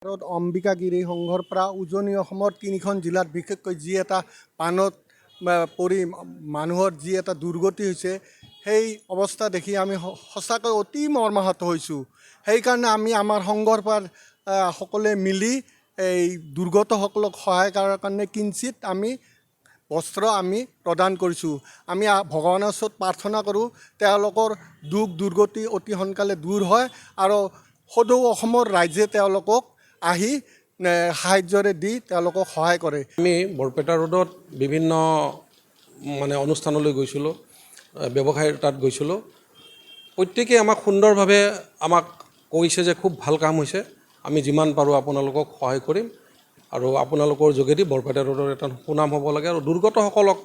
অম্বিকাগিৰি সংঘৰ পৰা উজনি অসমৰ তিনিখন জিলাত বিশেষকৈ যি এটা বানত পৰি মানুহৰ যি এটা দুৰ্গতি হৈছে সেই অৱস্থা দেখি আমি সঁচাকৈ অতি মৰ্মাহত হৈছোঁ। সেইকাৰণে আমি আমাৰ সংঘৰ পৰা সকলোৱে মিলি এই দুৰ্গতসকলক সহায় কৰাৰ কাৰণে কিঞ্চিত আমি বস্ত্ৰ আমি প্ৰদান কৰিছোঁ। আমি ভগৱানৰ ওচৰত প্ৰাৰ্থনা কৰোঁ তেওঁলোকৰ দুখ দুৰ্গতি অতি সোনকালে দূৰ হয় আৰু সদৌ অসমৰ ৰাইজে তেওঁলোকক আহি সাহায্যৰে দি তেওঁলোকক সহায় কৰে। আমি বৰপেটা ৰোডত বিভিন্ন অনুষ্ঠানলৈ গৈছিলোঁ, ব্যৱসায়ৰ তাত গৈছিলোঁ। প্ৰত্যেকেই আমাক সুন্দৰভাৱে আমাক কৈছে যে খুব ভাল কাম হৈছে, আমি যিমান পাৰোঁ আপোনালোকক সহায় কৰিম আৰু আপোনালোকৰ যোগেদি বৰপেটা ৰোডৰ এটা সুনাম হ'ব লাগে আৰু দুৰ্গতসকলক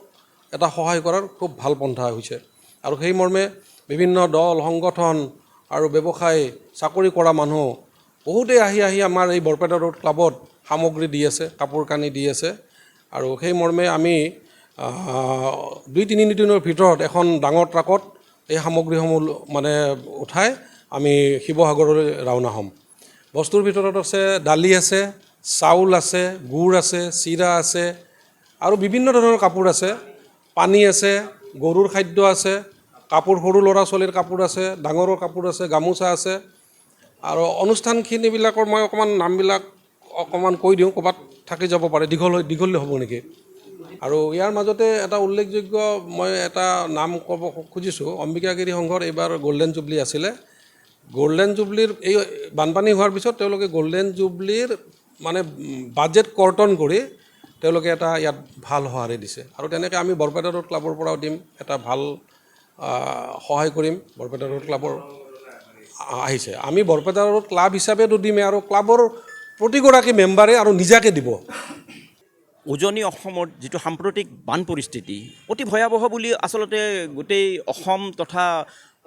এটা সহায় কৰাৰ খুব ভাল পন্থা হৈছে। আৰু সেই মৰ্মে বিভিন্ন দল সংগঠন আৰু ব্যৱসায় চাকৰি কৰা মানুহ বহুতেই আহি আমাৰ এই বৰপেটা ৰোড ক্লাবত সামগ্ৰী দি আছে, কাপোৰ কানি দি আছে। আৰু সেই মৰ্মে আমি 2-3 দিনৰ ভিতৰত এখন ডাঙৰ ট্ৰাকত এই সামগ্ৰীসমূহ উঠাই আমি শিৱসাগৰলৈ ৰাওনা হ'ম। বস্তুৰ ভিতৰত আছে দালি আছে, চাউল আছে, গুড় আছে, চিৰা আছে আৰু বিভিন্ন ধৰণৰ কাপোৰ আছে, পানী আছে, গৰুৰ খাদ্য আছে, কাপোৰ সৰু ল'ৰা ছোৱালীৰ কাপোৰ আছে, ডাঙৰৰ কাপোৰ আছে, গামোচা আছে। আৰু অনুষ্ঠানখিনিবিলাকৰ মই নামবিলাক কৈ দিওঁ, ক'ৰবাত থাকি যাব পাৰে, দীঘলীয়া হ'ব নেকি। আৰু ইয়াৰ মাজতে এটা উল্লেখযোগ্য মই এটা নাম ক'ব খুজিছোঁ। অম্বিকাগিৰি সংঘৰ এইবাৰ গল্ডেন জুবলি আছিলে। গল্ডেন জুবলিৰ এই বানপানী হোৱাৰ পিছত তেওঁলোকে গল্ডেন জুবলিৰ বাজেট কৰ্তন কৰি তেওঁলোকে এটা ইয়াত ভাল সঁহাৰি দিছে। আৰু তেনেকৈ আমি বৰপেটা ৰোড ক্লাবৰ পৰাও দিম, এটা ভাল সহায় কৰিম। বৰপেটা ৰোড ক্লাবৰ আহিছে, আমি বৰপেটা ৰোড ক্লাব হিচাপেতো দিমেই আৰু ক্লাবৰ প্ৰতিগৰাকী মেম্বাৰে আৰু নিজাকৈ দিব। উজনি অসমৰ যিটো সাম্প্ৰতিক বান পৰিস্থিতি অতি ভয়াৱহ বুলি আচলতে গোটেই অসম তথা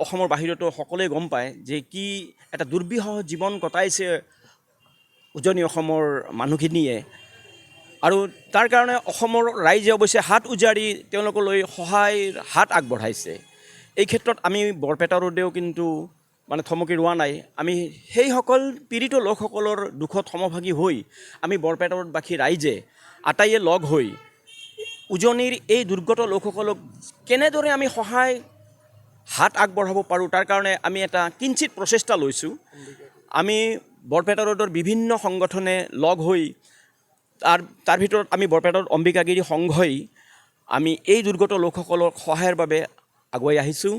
অসমৰ বাহিৰতো সকলোৱে গম পায় যে কি এটা দুৰ্বিষহ জীৱন কটাইছে উজনি অসমৰ মানুহখিনিয়ে। আৰু তাৰ কাৰণে অসমৰ ৰাইজে অৱশ্যে হাত উজাৰি তেওঁলোকলৈ সহায়ৰ হাত আগবঢ়াইছে। এই ক্ষেত্ৰত আমি বৰপেটা ৰোডেও কিন্তু থমকি ৰোৱা নাই। আমি সেইসকল পীড়িত লোকসকলৰ দুখত সমভাগী হৈ আমি বৰপেটা ৰোডবাসী ৰাইজে আটাইয়ে লগ হৈ উজনিৰ এই দুৰ্গত লোকসকলক কেনেদৰে আমি সহায় হাত আগবঢ়াব পাৰোঁ তাৰ কাৰণে আমি এটা কিঞ্চিত প্ৰচেষ্টা লৈছোঁ। আমি বৰপেটা ৰোডৰ বিভিন্ন সংগঠনে লগ হৈ তাৰ ভিতৰত আমি বৰপেটা ৰোড অম্বিকাগিৰি সংঘই আমি এই দুৰ্গত লোকসকলক সহায়ৰ বাবে আগুৱাই আহিছোঁ।